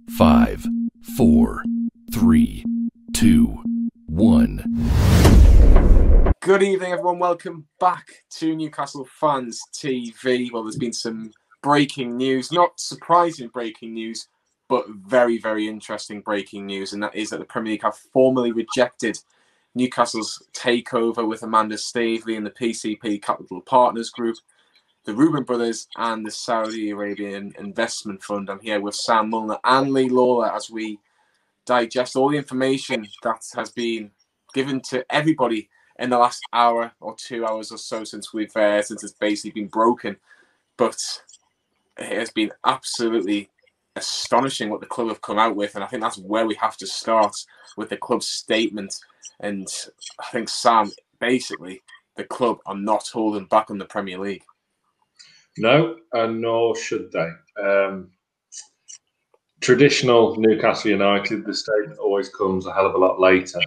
5, 4, 3, 2, 1. Good evening, everyone. Welcome back to Newcastle Fans TV. Well, there's been some breaking news, not surprising breaking news, but very, very interesting breaking news, and that is that the Premier League have formally rejected Newcastle's takeover with Amanda Staveley and the PCP Capital Partners Group, the Reuben Brothers, and the Saudi Arabian Investment Fund. I'm here with Sam Mulliner and Lee Lawler as we digest all the information that has been given to everybody in the last hour or 2 hours or so since since it's basically been broken. But it has been absolutely astonishing what the club have come out with, and I think that's where we have to start, with the club's statement. And I think, Sam, basically the club are not holding back on the Premier League. No, and nor should they. Traditional Newcastle United, the statement always comes a hell of a lot later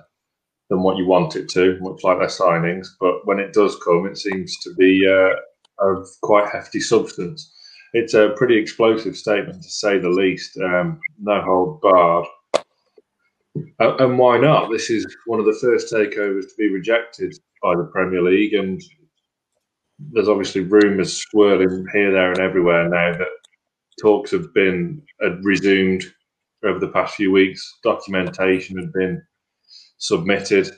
than what you want it to, much like their signings. But when it does come, it seems to be of quite hefty substance. It's a pretty explosive statement, to say the least. No hold barred. And why not? This is one of the first takeovers to be rejected by the Premier League, and there's obviously rumours swirling here, there and everywhere now that talks have been resumed over the past few weeks. Documentation had been submitted,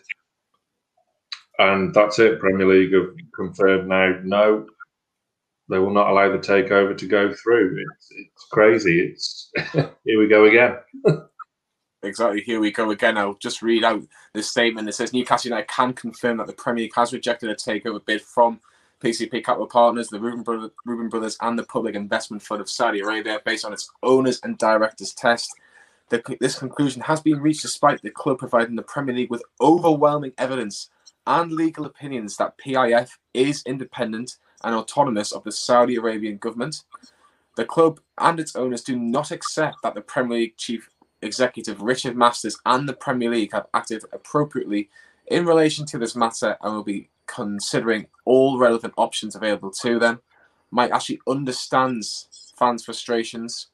and that's it. Premier League have confirmed now, no, they will not allow the takeover to go through. It's crazy. It's here we go again. Exactly, here we go again. I'll just read out this statement. It says, Newcastle United can confirm that the Premier League has rejected a takeover bid from PCP Capital Partners, the Reuben Brothers, and the Public Investment Fund of Saudi Arabia based on its owners and directors test. This conclusion has been reached despite the club providing the Premier League with overwhelming evidence and legal opinions that PIF is independent and autonomous of the Saudi Arabian government. The club and its owners do not accept that the Premier League Chief Executive Richard Masters and the Premier League have acted appropriately in relation to this matter and will be considering all relevant options available to them. Mike Ashley understands fans' frustrations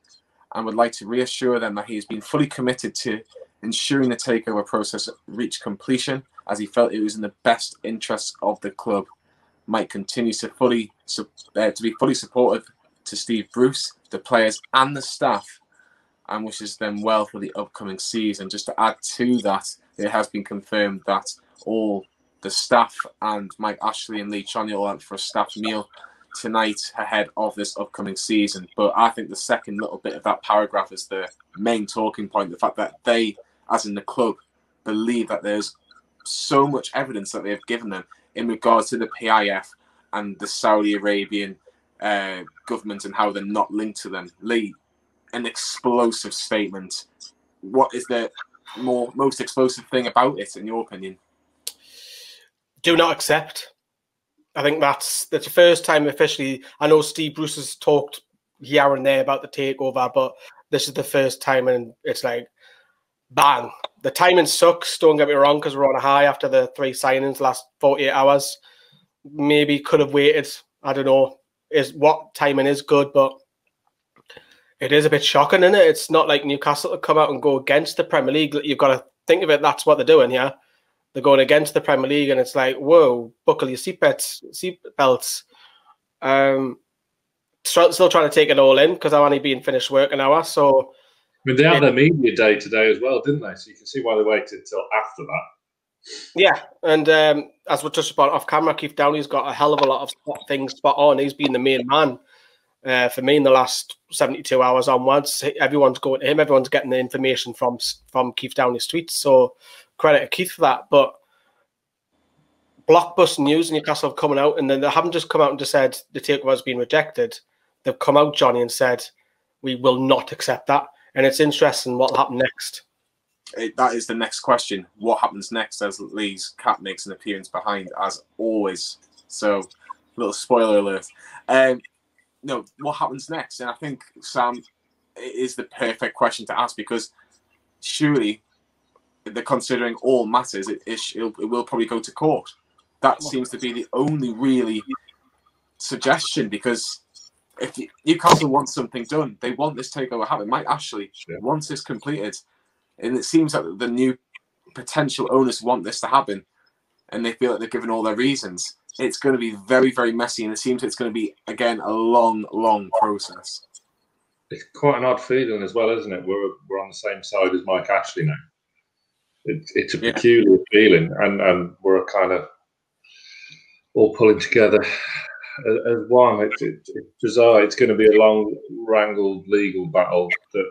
and would like to reassure them that he has been fully committed to ensuring the takeover process reached completion, as he felt it was in the best interests of the club. Mike continues to be fully supportive to Steve Bruce, the players and the staff, and wishes them well for the upcoming season. Just to add to that, it has been confirmed that all the staff and Mike Ashley and Lee Chonny all went for a staff meal tonight ahead of this upcoming season. But I think the second little bit of that paragraph is the main talking point, the fact that they, as in the club, believe that there's so much evidence that they have given them in regards to the PIF and the Saudi Arabian government and how they're not linked to them. Lee, an explosive statement. What is the most explosive thing about it, in your opinion? Do not accept. I think that's the first time officially. I know Steve Bruce has talked here and there about the takeover, but this is the first time, and it's like, bang. The timing sucks, don't get me wrong, because we're on a high after the 3 signings last 48 hours. Maybe could have waited. I don't know. What timing is good, but it is a bit shocking, isn't it? It's not like Newcastle to come out and go against the Premier League. You've got to think of it. That's what they're doing here. They're going against the Premier League, and it's like, whoa, buckle your seatbelts. Still trying to take it all in because I've only been finished work an hour. So, I mean, they had their media day today as well, didn't they? So you can see why they waited till after that. Yeah, and as we touched upon off camera, Keith Downey's got a hell of a lot of things spot on. He's been the main man for me in the last 72 hours onwards. Everyone's going to him. Everyone's getting the information from Keith Downey's tweets. So credit to Keith for that. But blockbuster news, Newcastle have coming out, and then they haven't just come out and just said the takeover has been rejected. They've come out, Johnny, and said we will not accept that. And it's interesting what will happen next. That is the next question. What happens next, as Lee's cat makes an appearance behind, as always. So, little spoiler alert. No, what happens next? And I think, Sam, it is the perfect question to ask, because surely, they're considering all matters, it will probably go to court. That seems to be the only really suggestion, because if Newcastle wants something done, they want this takeover happen. Mike Ashley wants this completed, and it seems like the new potential owners want this to happen, and they feel like they're given all their reasons. It's going to be very, very messy, and it seems it's going to be, again, a long, long process. It's quite an odd feeling as well, isn't it? We're on the same side as Mike Ashley now. It's a peculiar feeling, and we're kind of all pulling together as one. It's bizarre. It's going to be a long, wrangled legal battle that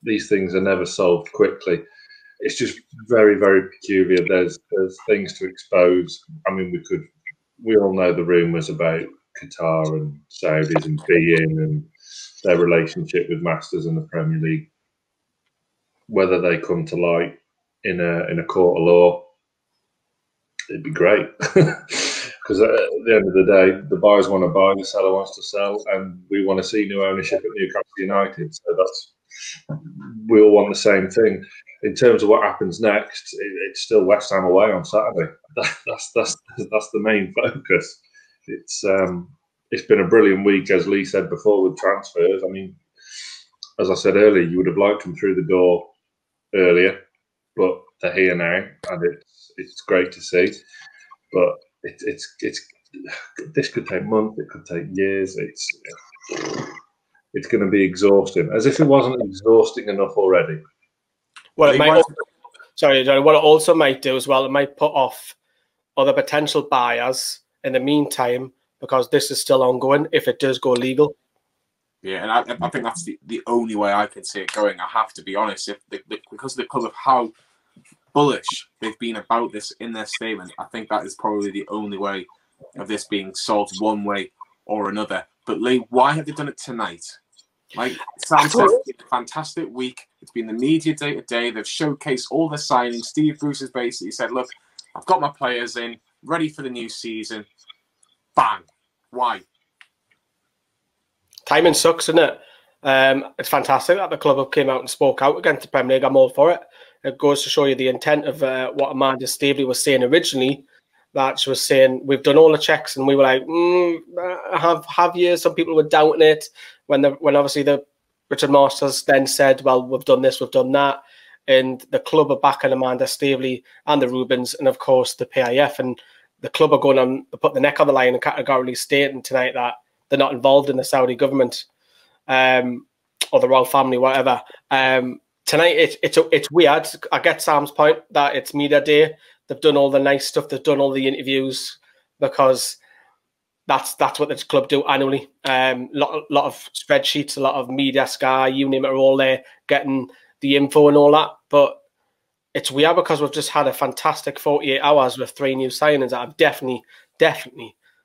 these things are never solved quickly. It's just very, very peculiar. There's things to expose. I mean, we all know the rumours about Qatar and Saudis and beIN and their relationship with Masters and the Premier League. Whether they come to light in a court of law, it'd be great. Because at the end of the day, the buyers want to buy, the seller wants to sell, and we want to see new ownership at Newcastle United. So we all want the same thing. In terms of what happens next, it's still West Ham away on Saturday. That's the main focus. It's been a brilliant week, as Lee said before, with transfers. I mean, as I said earlier, you would have liked them through the door earlier, but they're here now, and it's great to see. But it's this could take months, it could take years. It's going to be exhausting, as if it wasn't exhausting enough already. Well, it might. Sorry, Johnny. What it also might do as well, it might put off other potential buyers in the meantime, because this is still ongoing if it does go legal. Yeah, and I think that's the only way I can see it going. I have to be honest, because of the club of how bullish they've been about this in their statement, I think that is probably the only way of this being solved one way or another. But Lee, why have they done it tonight? Like Sam said, it's been a fantastic week. It's been the media day to day. They've showcased all the signings. Steve Bruce has basically said, look, I've got my players in, ready for the new season. Bang. Why? Timing sucks, isn't it? It's fantastic that the club have came out and spoke out against the Premier League. I'm all for it. It goes to show you the intent of what Amanda Staveley was saying originally, that she was saying, we've done all the checks, and we were like, have you? Some people were doubting it when obviously the Richard Masters then said, well, we've done this, we've done that. And the club are backing Amanda Staveley and the Rubens and, of course, the PIF. And the club are going on, they put the neck on the line and categorically stating tonight that they're not involved in the Saudi government or the royal family, whatever. Tonight, it's weird. I get Sam's point that it's media day. They've done all the nice stuff. They've done all the interviews because that's what the club do annually. Lot of spreadsheets, a lot of media, Sky, you name it, are all there getting the info and all that. But it's weird because we've just had a fantastic 48 hours with 3 new signings that have definitely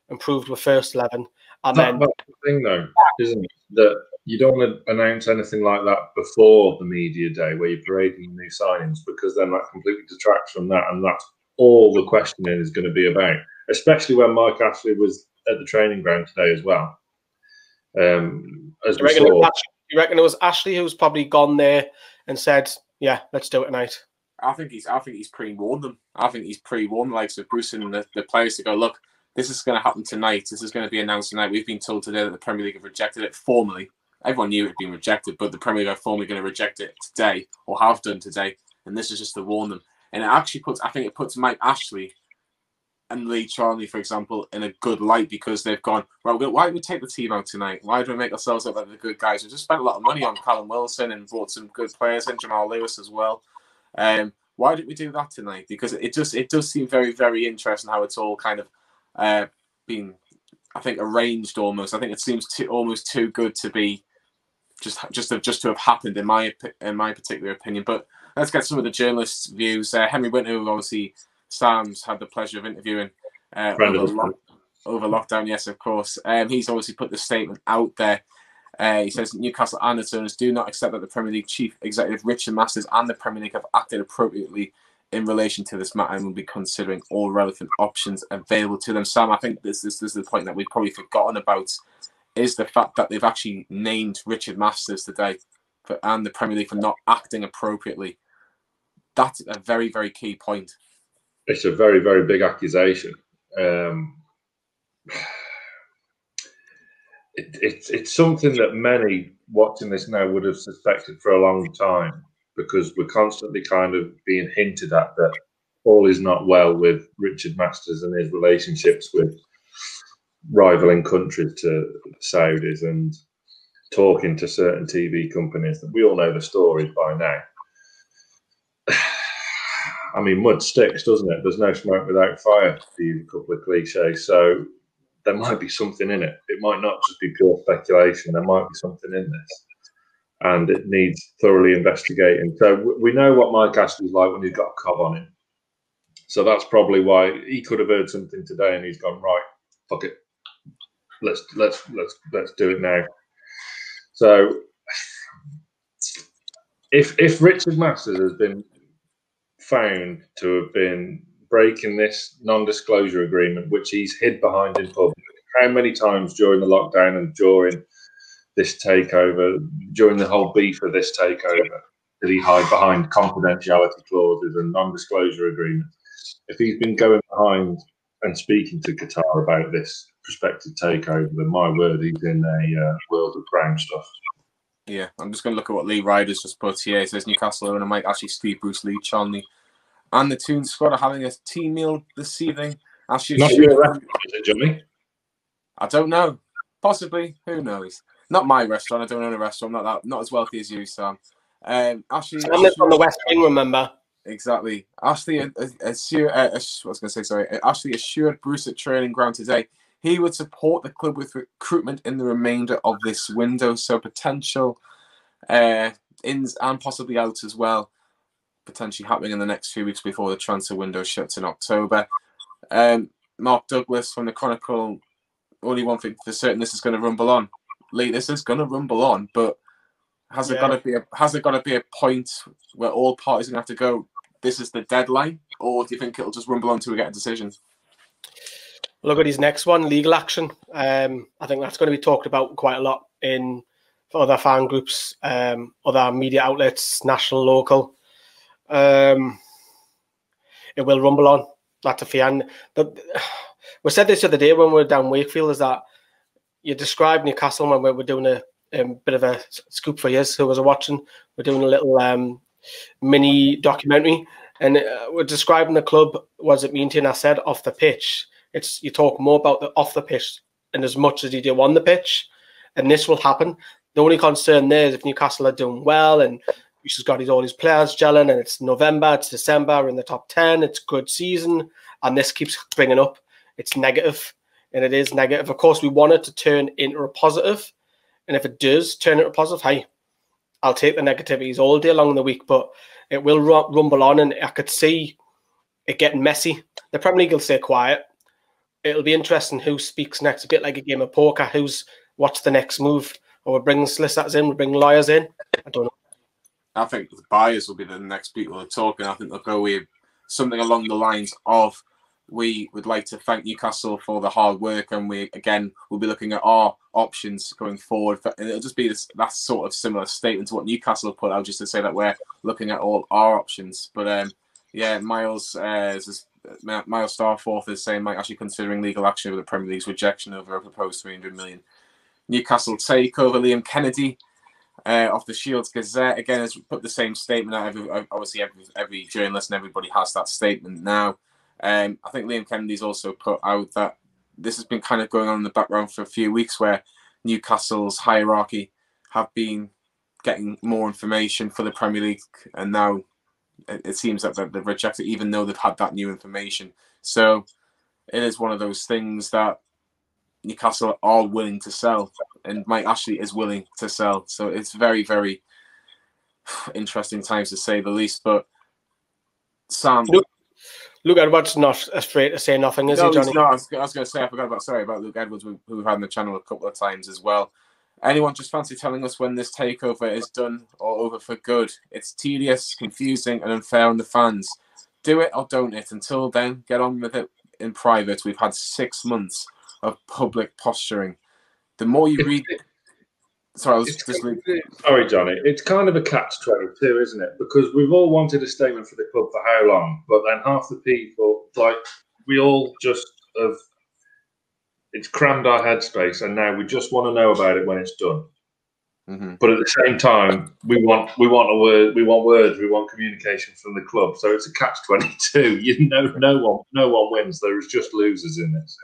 improved with first 11. And then that's the thing, though, isn't it? That you don't want to announce anything like that before the media day where you're parading new signings, because then that completely detracts from that, and that's all the questioning is going to be about, especially when Mike Ashley was at the training ground today as well. As we saw. You reckon it was Ashley who's probably gone there and said, yeah, let's do it tonight? I think he's pre-warned them. I think he's pre-warned the likes of Bruce and the players to go, look, this is going to happen tonight. This is going to be announced tonight. We've been told today that the Premier League have rejected it formally. Everyone knew it had been rejected, but the Premier League are formally going to reject it today, or have done today. And this is just to warn them. And it actually puts Mike Ashley and Lee Charnley, for example, in a good light, because they've gone, well, why did we take the team out tonight? Why do we make ourselves look like the good guys? We just spent a lot of money on Callum Wilson and brought some good players in, Jamal Lewis as well. Why did we do that tonight? Because it does seem very, very interesting how it's all kind of been, I think, arranged almost. I think it seems almost too good to be just to have happened in my particular opinion. But let's get some of the journalists' views. Henry Winter, who obviously Sam's had the pleasure of interviewing over lockdown. Yes, of course. He's obviously put the statement out there. He says Newcastle and its owners do not accept that the Premier League chief executive Richard Masters and the Premier League have acted appropriately in relation to this matter and will be considering all relevant options available to them. Sam, I think this is the point that we've probably forgotten about, is the fact that they've actually named Richard Masters today and the Premier League for not acting appropriately. That's a very, very key point. It's a very, very big accusation. it's something that many watching this now would have suspected for a long time, because we're constantly kind of being hinted at that all is not well with Richard Masters and his relationships with rivaling countries to Saudis and talking to certain TV companies. That we all know the stories by now. I mean, mud sticks, doesn't it? There's no smoke without fire, to use a couple of cliches. So there might be something in it. It might not just be pure speculation. There might be something in this. And it needs thoroughly investigating. So we know what Mike Ashley's like when he's got a cob on him. So that's probably why he could have heard something today and he's gone, right, fuck it. Let's do it now. So if Richard Masters has been found to have been breaking this non-disclosure agreement, which he's hid behind in public, how many times during the lockdown and during this takeover, during the whole beef of this takeover, did he hide behind confidentiality clauses and non-disclosure agreements? If he's been going behind and speaking to Qatar about this prospective takeover, then my word, he's in a world of brown stuff. Yeah, I'm just going to look at what Lee Ryder's just put here. It says Newcastle owner Mike Ashley, Steve Bruce, Lee Charnley, and the Toon squad are having a team meal this evening. Not your restaurant, is it, Johnny? I don't know. Possibly. Who knows? Not my restaurant. I don't own a restaurant. Not as wealthy as you, Sam. Ashley, I live on the West Wing, remember? Exactly. Ashley Ashley assured Bruce at training ground today he would support the club with recruitment in the remainder of this window. So potential ins and possibly outs as well, potentially happening in the next few weeks before the transfer window shuts in October. Mark Douglas from the Chronicle, only one thing for certain, this is going to rumble on. Lee, this is going to rumble on, but has there got to be a point where all parties are going to have to go, this is the deadline, or do you think it'll just rumble on until we get a decision? Look at his next one, legal action. I think that's going to be talked about quite a lot in other fan groups, other media outlets, national, local. It will rumble on. That's a fear. But we said this the other day when we were down Wakefield, is that you described Newcastle when we were doing a bit of a scoop for years who was watching. We're doing a little mini documentary, and we're describing the club. What does it mean to you? And I said off the pitch. You talk more about the off the pitch and as much as you do on the pitch, and this will happen. The only concern there is if Newcastle are doing well and he's got all his players gelling, and it's November, it's December, we're in the top 10, it's a good season, and this keeps bringing up. It's negative, and it is negative. Of course, we want it to turn into a positive, and if it does turn into a positive, hey, I'll take the negativities all day long in the week, but it will rumble on, and I could see it getting messy. The Premier League will stay quiet. It'll be interesting who speaks next, a bit like a game of poker. What's the next move? Or we bring solicitors in, we bring lawyers in. I don't know. I think the buyers will be the next people to talk, and I think they'll go with something along the lines of, we would like to thank Newcastle for the hard work, and we'll be looking at our options going forward. And it'll just be that sort of similar statement to what Newcastle put out, just to say that we're looking at all our options. But Miles Starforth is saying Mike actually considering legal action over the Premier League's rejection over a proposed 300 million Newcastle takeover. Liam Kennedy of the Shields Gazette again has put the same statement out. Obviously, every journalist and everybody has that statement now. I think Liam Kennedy's also put out that this has been kind of going on in the background for a few weeks, where Newcastle's hierarchy have been getting more information for the Premier League, and now it seems that they've rejected, even though they've had that new information. So it is one of those things that Newcastle are willing to sell, and Mike Ashley is willing to sell. So it's very, very interesting times, to say the least. But Sam, Luke Edwards not afraid to say nothing, is he, Johnny? No, I was going to say, I forgot about Luke Edwards, who we've had on the channel a couple of times as well. Anyone just fancy telling us when this takeover is done or over for good? It's tedious, confusing, and unfair on the fans. Do it or don't it. Until then, get on with it in private. We've had 6 months of public posturing. The more you read... Sorry, Johnny. It's kind of a catch-22, isn't it? Because we've all wanted a statement for the club for how long? But then half the people, we all just have it's crammed our headspace, and now we just want to know about it when it's done. Mm-hmm. But at the same time, we want words, we want communication from the club. So it's a catch-22. No one wins. There is just losers in this.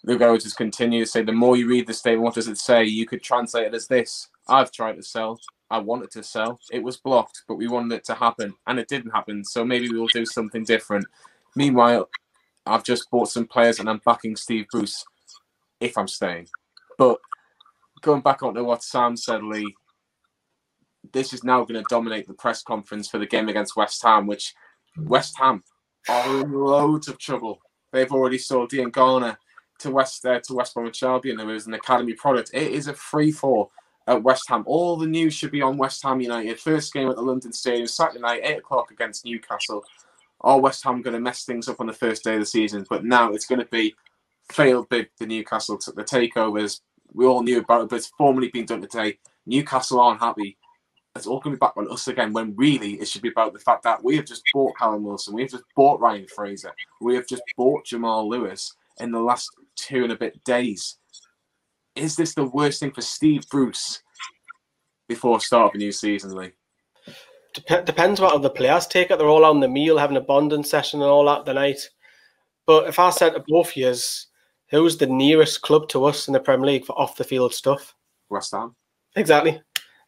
Luke, I would just continue to say, the more you read the statement, what does it say? You could translate it as this: I've tried to sell. I wanted to sell. It was blocked, but we wanted it to happen, and it didn't happen. So maybe we will do something different. Meanwhile, I've just bought some players, and I'm backing Steve Bruce if I'm staying. But going back onto what Sam said, Lee, this is now going to dominate the press conference for the game against West Ham, which West Ham are in loads of trouble. They've already sold Ian Garner to West Bromwich Albion, who is an academy product. It is a free-fall at West Ham. All the news should be on West Ham United. First game at the London Stadium, Saturday night, 8 o'clock against Newcastle. Are West Ham going to mess things up on the first day of the season? But now it's going to be failed big, the Newcastle. The takeovers, we all knew about it, but it's formally been done today. Newcastle aren't happy. It's all going to be back on us again, when really it should be about the fact that we have just bought Callum Wilson, we have just bought Ryan Fraser, we have just bought Jamal Lewis in the last 2 and a bit days. Is this the worst thing for Steve Bruce before start of a new season, Lee? Depends what other players take it. They're all on the meal, having a bonding session and all that tonight. But if I said to both of you, who's the nearest club to us in the Premier League for off-the-field stuff? West Ham. Exactly.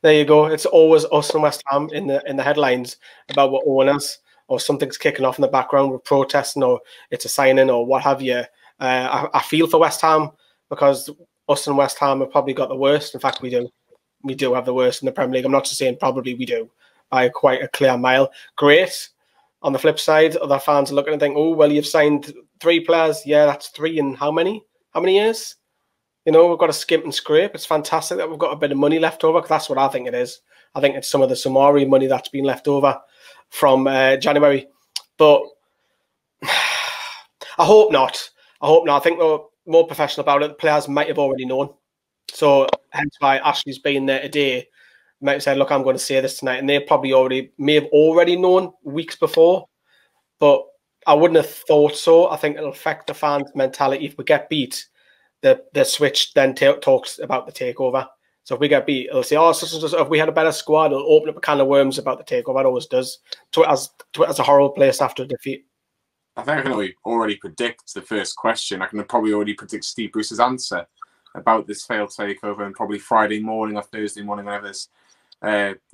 There you go. It's always us and West Ham in the headlines about what owners or something's kicking off in the background with protesting, or it's a signing or what have you. I feel for West Ham, because us and West Ham have probably got the worst. In fact, we do. We do have the worst in the Premier League. I'm not just saying probably, we do, by quite a clear mile. Great. On the flip side, other fans are looking and think, oh, well, you've signed 3 players. Yeah, that's 3 in how many? How many years? You know, we've got to skimp and scrape. It's fantastic that we've got a bit of money left over, because that's what I think it is. I think it's some of the Samari money that's been left over from January. But I hope not. I think we're more professional about it. The players might have already known. So hence why Ashley's been there today. Might have said, look, I'm going to say this tonight. And they probably may have already known weeks before. But I wouldn't have thought so. I think it'll affect the fans' mentality. If we get beat, the switch then talks about the takeover. So if we get beat, it'll say, oh, if we had a better squad, it'll open up a can of worms about the takeover. It always does. Twitter's a horrible place after defeat. I think I can already predict the first question. I can probably already predict Steve Bruce's answer about this failed takeover, and probably Friday morning or Thursday morning, whenever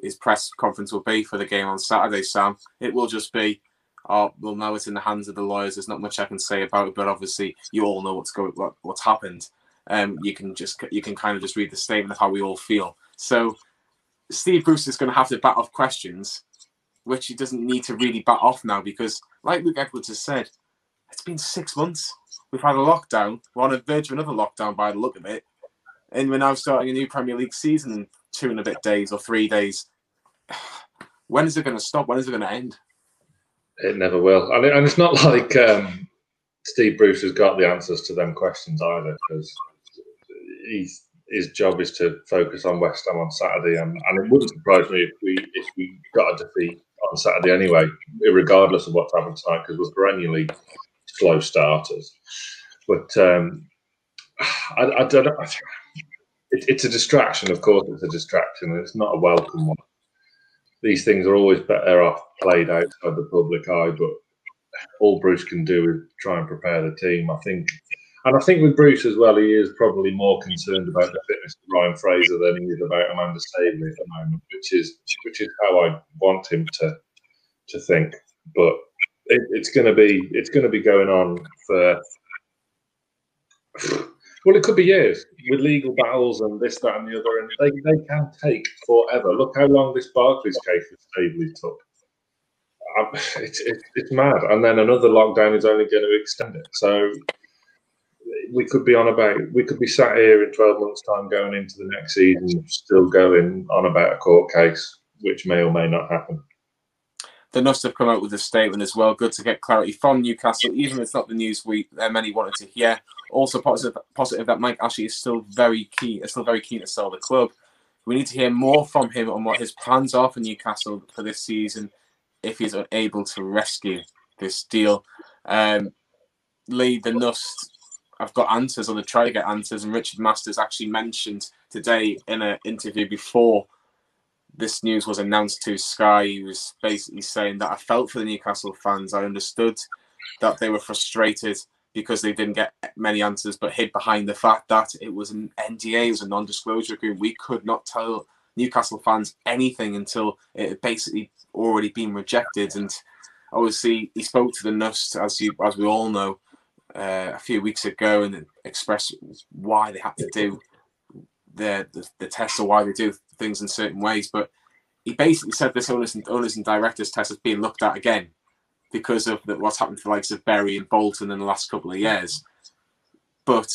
his press conference will be for the game on Saturday, Sam. It will just be, oh, well, now it's in the hands of the lawyers. There's not much I can say about it, but obviously you all know what's happened. You can kind of just read the statement of how we all feel. So Steve Bruce is going to have to bat off questions, which he doesn't need to really bat off now, because, like Luke Edwards has said, it's been 6 months. We've had a lockdown. We're on the verge of another lockdown by the look of it. And we're now starting a new Premier League season in 2 and a bit days or 3 days. When is it going to stop? When is it going to end? It never will. And it's not like Steve Bruce has got the answers to them questions either, because his job is to focus on West Ham on Saturday. And it wouldn't surprise me if we got a defeat on Saturday anyway, regardless of what's happened tonight, because we're perennially slow starters. But I don't know. It's a distraction, of course. It's a distraction, and it's not a welcome one. These things are always better off played outside the public eye, but all Bruce can do is try and prepare the team, I think. And I think with Bruce as well, he is probably more concerned about the fitness of Ryan Fraser than he is about Amanda Staveley at the moment, which is how I want him to think. But it's going to be going on for, well, it could be years with legal battles and this, that, and the other, and they can take forever. Look how long this Barclays case with Staveley took. It's mad, and then another lockdown is only going to extend it. So we could be sat here in 12 months' time, going into the next season, still going on about a court case, which may or may not happen. The Nuss have come out with a statement as well. Good to get clarity from Newcastle, even if it's not the news many wanted to hear. Also positive that Mike Ashley is still very keen to sell the club. We need to hear more from him on what his plans are for Newcastle for this season, if he's able to rescue this deal. Lee, the Nuss I've got answers, or they try to get answers. And Richard Masters actually mentioned today in an interview before this news was announced to Sky, he was basically saying that I felt for the Newcastle fans. I understood that they were frustrated because they didn't get many answers, but hid behind the fact that it was an NDA, it was a non-disclosure agreement. We could not tell Newcastle fans anything until it had basically already been rejected. And obviously, he spoke to the NUS, as we all know, a few weeks ago, and expressed why they had to do the test, or why they do things in certain ways. But he basically said this owners and directors test is being looked at again because of what's happened to the likes of Bury and Bolton in the last couple of years. But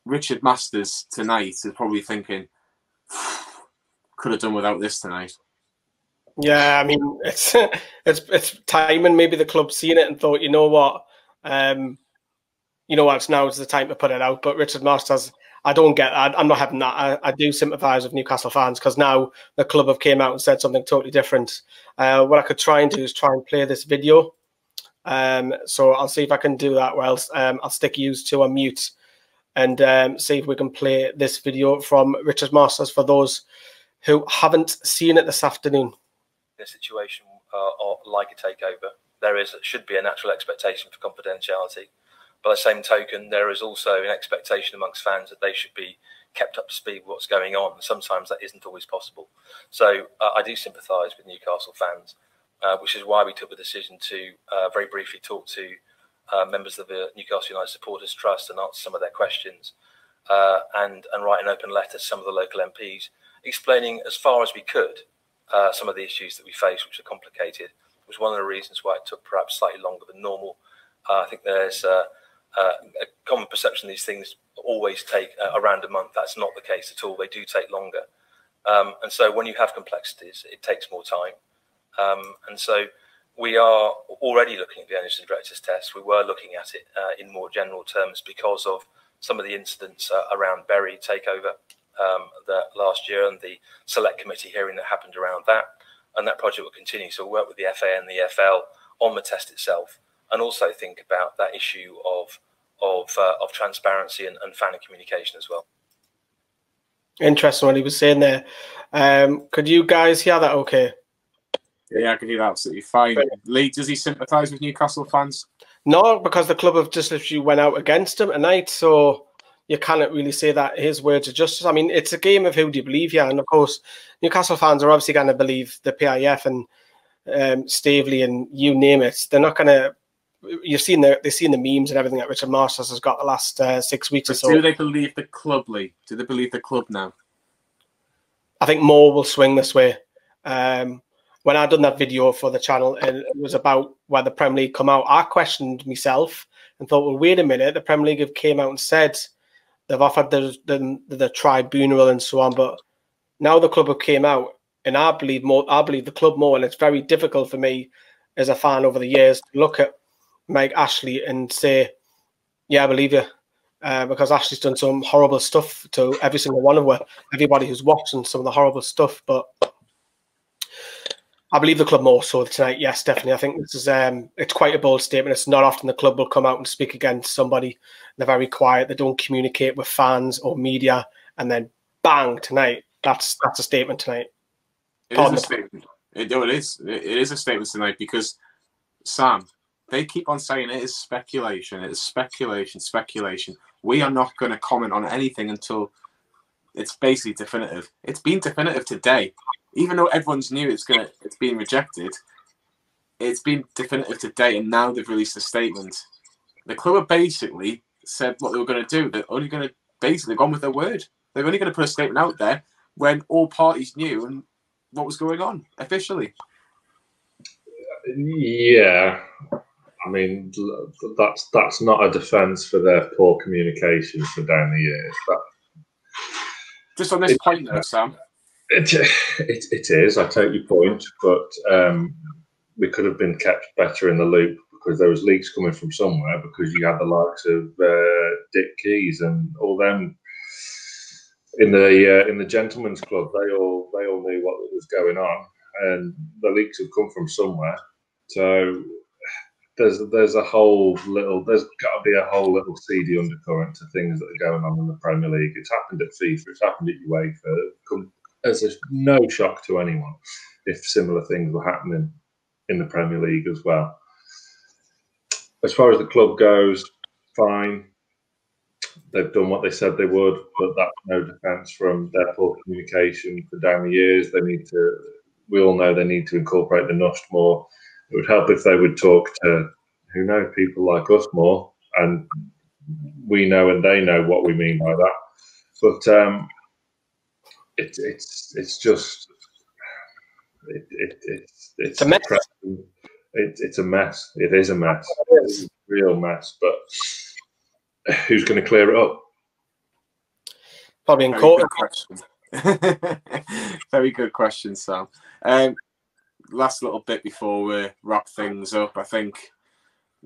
Richard Masters tonight is probably thinking, could have done without this tonight. Yeah, I mean, it's timing. Maybe the club seen it and thought, you know what, now is the time to put it out. But Richard Masters, I don't get that. I'm not having that. I do sympathise with Newcastle fans, because now the club have came out and said something totally different. What I could try and do is try and play this video. So I'll see if I can do that. Well, I'll stick yous to a mute and see if we can play this video from Richard Masters for those who haven't seen it this afternoon. In a situation like a takeover, should be a natural expectation for confidentiality. By the same token, there is also an expectation amongst fans that they should be kept up to speed with what's going on. And sometimes that isn't always possible. So I do sympathise with Newcastle fans, which is why we took the decision to very briefly talk to members of the Newcastle United Supporters Trust and answer some of their questions, and write an open letter to some of the local MPs, explaining as far as we could some of the issues that we face, which are complicated. It was one of the reasons why it took perhaps slightly longer than normal. I think there's a common perception these things always take around a month. That's not the case at all. They do take longer. And so when you have complexities, it takes more time. And so we are already looking at the owners and directors test. We were looking at it in more general terms because of some of the incidents around Bury takeover last year, and the select committee hearing that happened around that. And that project will continue. So we'll work with the FA and the FL on the test itself, and also think about that issue of transparency and fan communication as well. Interesting what he was saying there. Could you guys hear that okay? Yeah, I can hear that absolutely fine. Lee, does he sympathise with Newcastle fans? No, because the club have just literally went out against him tonight, so you cannot really say that his words are justice. I mean, it's a game of who do you believe, yeah, and of course, Newcastle fans are obviously going to believe the PIF and Staveley and you name it. They're not going to. They've seen the memes and everything that Richard Masters has got the last 6 weeks or so. Do they believe the club, Lee? Do they believe the club now? I think more will swing this way. When I done that video for the channel, and it was about where the Premier League come out, I questioned myself and thought, well, wait a minute, the Premier League have came out and said they've offered the tribunal and so on, but now the club have came out, and I believe the club more, and it's very difficult for me as a fan over the years to look at Mike Ashley and say, yeah, I believe you, because Ashley's done some horrible stuff to every single one of everybody who's watching some of the horrible stuff, but I believe the club more so tonight. Yes, definitely. I think this is it's quite a bold statement. It's not often the club will come out and speak against somebody. They're very quiet. They don't communicate with fans or media, and then bang, tonight. That's a statement tonight. It is a statement. It is a statement tonight, because Sam, they keep on saying it is speculation. It is speculation. We are not going to comment on anything until it's basically definitive. It's been definitive today. Even though everyone's knew it's being rejected, it's been definitive today, and now they've released a statement. The club have basically said what they were going to do. They're only going to basically go on with their word. They're only going to put a statement out there when all parties knew and what was going on officially. Yeah, I mean, that's not a defence for their poor communication for down the years. But just on this point, though, Sam. It is. I take your point, but we could have been kept better in the loop, because there was leaks coming from somewhere, because you had the likes of Dick Keys and all them in the gentlemen's club. They all knew what was going on, and the leaks have come from somewhere. So there's a whole little, there's got to be a whole little seedy undercurrent to things that are going on in the Premier League. It's happened at FIFA, it's happened at UEFA. There's no shock to anyone if similar things were happening in the Premier League as well. As far as the club goes, fine. They've done what they said they would, but that's no defence from their poor communication for down the years. They need to. We all know they need to incorporate the NUST more. It would help if they would talk to, who know, people like us more, and we know and they know what we mean by that. But it's just it's a mess. It's a mess. It is a mess. It's a real mess. But who's going to clear it up? Probably in court. Very good question, Sam. Last little bit before we wrap things up. I think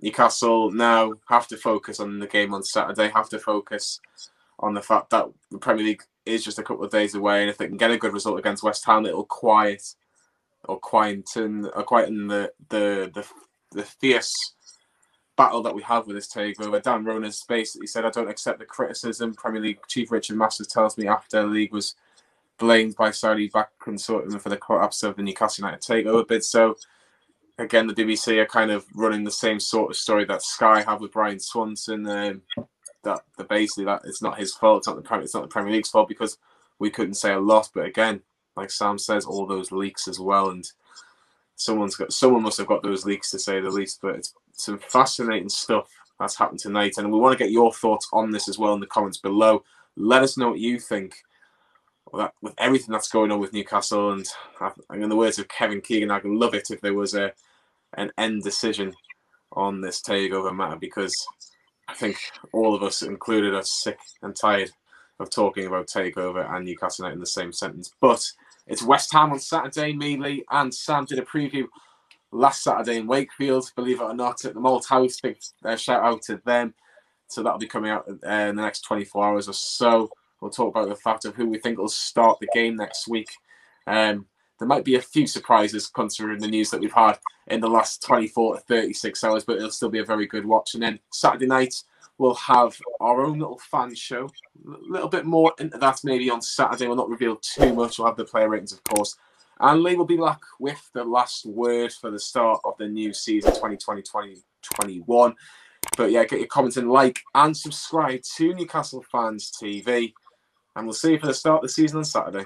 Newcastle now have to focus on the game on Saturday, have to focus on the fact that the Premier League is just a couple of days away, and if they can get a good result against West Ham, it'll quieten the fierce battle that we have with this takeover. Dan Rona's basically said, "I don't accept the criticism." Premier League chief Richard Masters tells me after the league was blamed by Saudi back consortium for the collapse of the Newcastle United takeover bid. So again, the BBC are kind of running the same sort of story that Sky have with Brian Swanson. That basically that it's not his fault. It's not the Premier League's fault because we couldn't say a lot. But again, like Sam says, all those leaks as well, and someone must have got those leaks, to say the least. But it's some fascinating stuff that's happened tonight, and we want to get your thoughts on this as well in the comments below. Let us know what you think with everything that's going on with Newcastle. And in the words of Kevin Keegan, I'd love it if there was an end decision on this takeover matter, because I think all of us included are sick and tired of talking about takeover and Newcastle United in the same sentence. But it's West Ham on Saturday. Me, Lee and Sam did a preview last Saturday in Wakefield, believe it or not, at the Malt House. Big shout out to them. So that'll be coming out in the next 24 hours or so. We'll talk about the fact of who we think will start the game next week. There might be a few surprises considering the news that we've had in the last 24 to 36 hours, but it'll still be a very good watch. And then Saturday night, we'll have our own little fan show. A little bit more into that maybe on Saturday. We'll not reveal too much. We'll have the player ratings, of course. And Lee will be back with the last word for the start of the new season 2020-2021. But yeah, get your comments and like and subscribe to Newcastle Fans TV. And we'll see you for the start of the season on Saturday.